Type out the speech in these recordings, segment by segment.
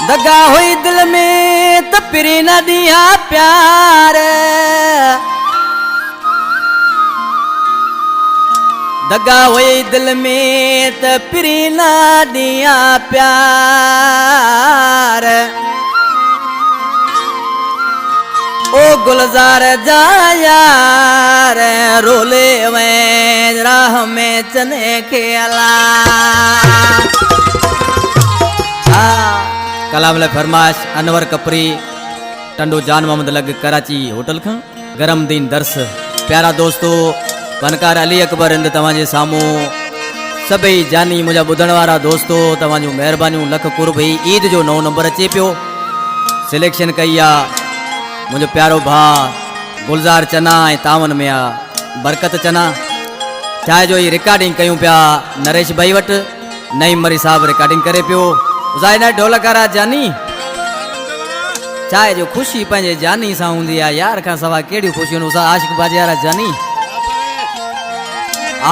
दगा हुई दिल में तपरी न दिया प्यार, दगा हुई दिल में तपरी न दिया प्यार। ओ गुलजार जा यार रोले में राह में चने खेला। कलाम फरमाश अनवर कपरी टंडो जान मोहम्मद लग कराची होटल खां गरम दीन दर्स। प्यारा दोस्तों फनकार अली अकबर इंद तवाजे सामू सभी जानी मुझा बुधण वारा दोस्तों तवाजू मेहरबानी लख कुर्ब। ईद जो 9 नंबर अचे पियो सिलेक्शन कई आ मुझो प्यारो भा गुलजार चना ए तावन में आ बरकत चना चाहे जो ये रिकॉर्डिंग कयूं पिया नरेश भाई वट नईम मरी साहब रिकॉर्डिंग करे पियो। ज़ाहिर ढोलकारा जानी चाहे जो खुशी पंहिंजे जानी सां हूंदी आहे यार खां सवा कहिड़ियूं खुशियूं उसा आशिक बाजेवारा जानी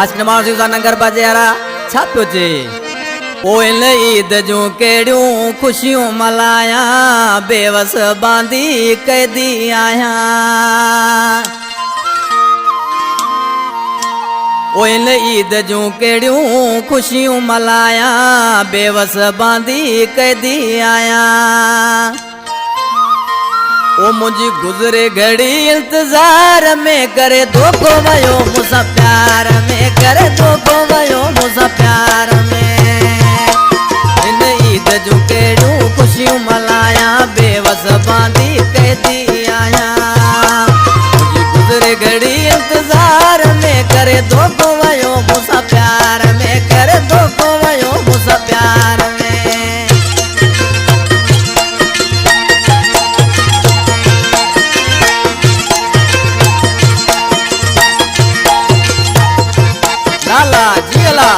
आशिक माण्हू उसा नंगर बाजेवारा छा पियो चए। पोइल ईद जूं कहिड़ियूं खुशियूं मल्हायां बेवस बांदी कैदी आहियां। पोइल ईद जूं कहिड़ियूं खुशियूं मल्हायां बेवस बांदी कैदी आहियां। ओ मुझी गुज़रे घड़ी इंतजार में करे धोखो वयो मुसा प्यार में करे धोखो वयो मुसा प्यार में। इन ईद जूं कहिड़ियूं खुशियूं मल्हायां बेवस बांदी कैदी आहियां। मुझी गुज़रे घड़ी इंतजार में करे धोखो वयो मुसा प्यार में करे धोखो वयो मुसा प्यार में। लाला जियला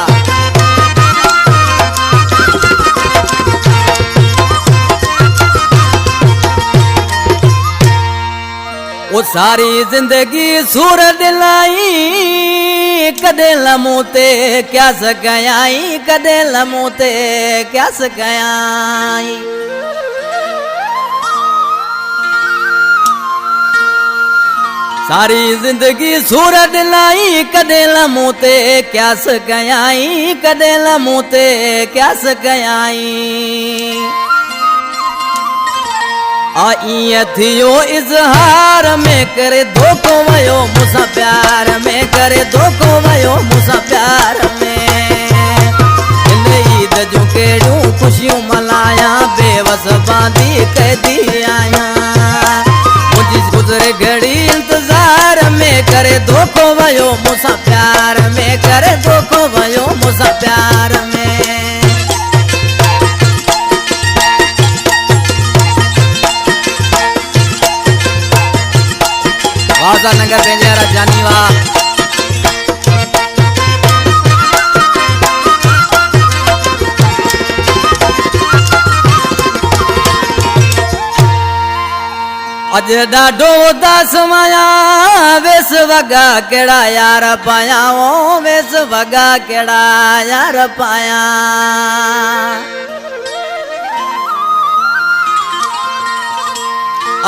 वो सारी जिंदगी सूर दिलाई कदे लमूते क्या सकयाई कदे लमूते क्या सकयाई। सारी जिंदगी सूर दिलाई कदे लमूते क्या सकयाई कदे लमूते क्या सकयाई। आईं थियो इजहार में करे धोखो वयो मुसा प्यार में करे धोखो वयो मुसा प्यार में। इन ईद जूं कहिड़ियूं खुशियूं मल्हायां बेवस बांदी कैदी आहियां। मुझी गुज़रे घड़ी इंतजार में करे धोखो वयो मुसा प्यार में करे धोखो वयो मुसा प्यार में। वाजा नगर बेंजारा जानी वा अज ॾाढो उदास माया वेस वगा केड़ा यार पाया ओ वेस वगा केड़ा यार पाया।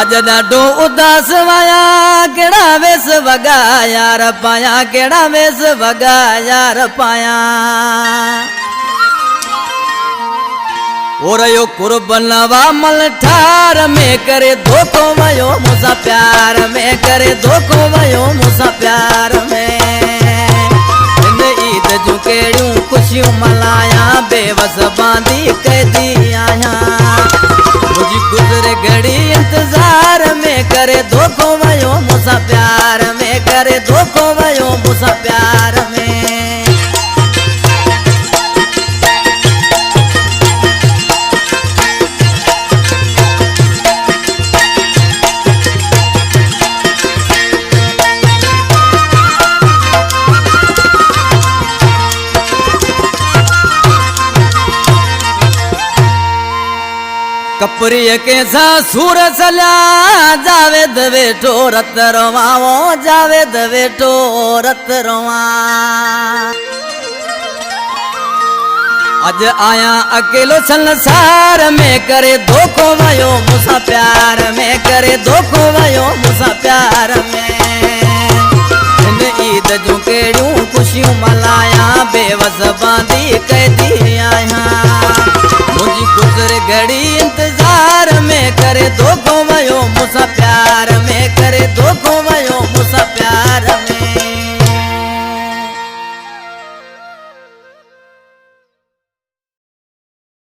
अज ॾाढो उदास माया केड़ा वेस वगा यार पाया केड़ा वेस वगा यार पाया। और यो कुर्बनवा मल ठार में करे धोखो वयो मुसा प्यार में करे धोखो वयो मुसा प्यार में। इन ईद जूं कहिड़ियूं खुशियूं मल्हायां बेवस बांदी कैदी आहियां। मुझी गुज़रे घड़ी इंतजार में करे धोखो वयो मुसा प्यार में करे धोखो वयो मुसा प्यार में। कपरी के सा सूर सल्या जावे वेठो रत रोवा वो जावेद वेठो रत रोवा अज आया अकेलो संसार में करे धोखो वयो मुसा प्यार में करे धोखो वयो मुसा प्यार में ईद जूं केड़ियूं खुशियूं मल्हाया बेवस बांधी कैदी आया मुझी गुज़र घड़ी इंतजार में करे धोखो वयो मुसा प्यार में करे धोखो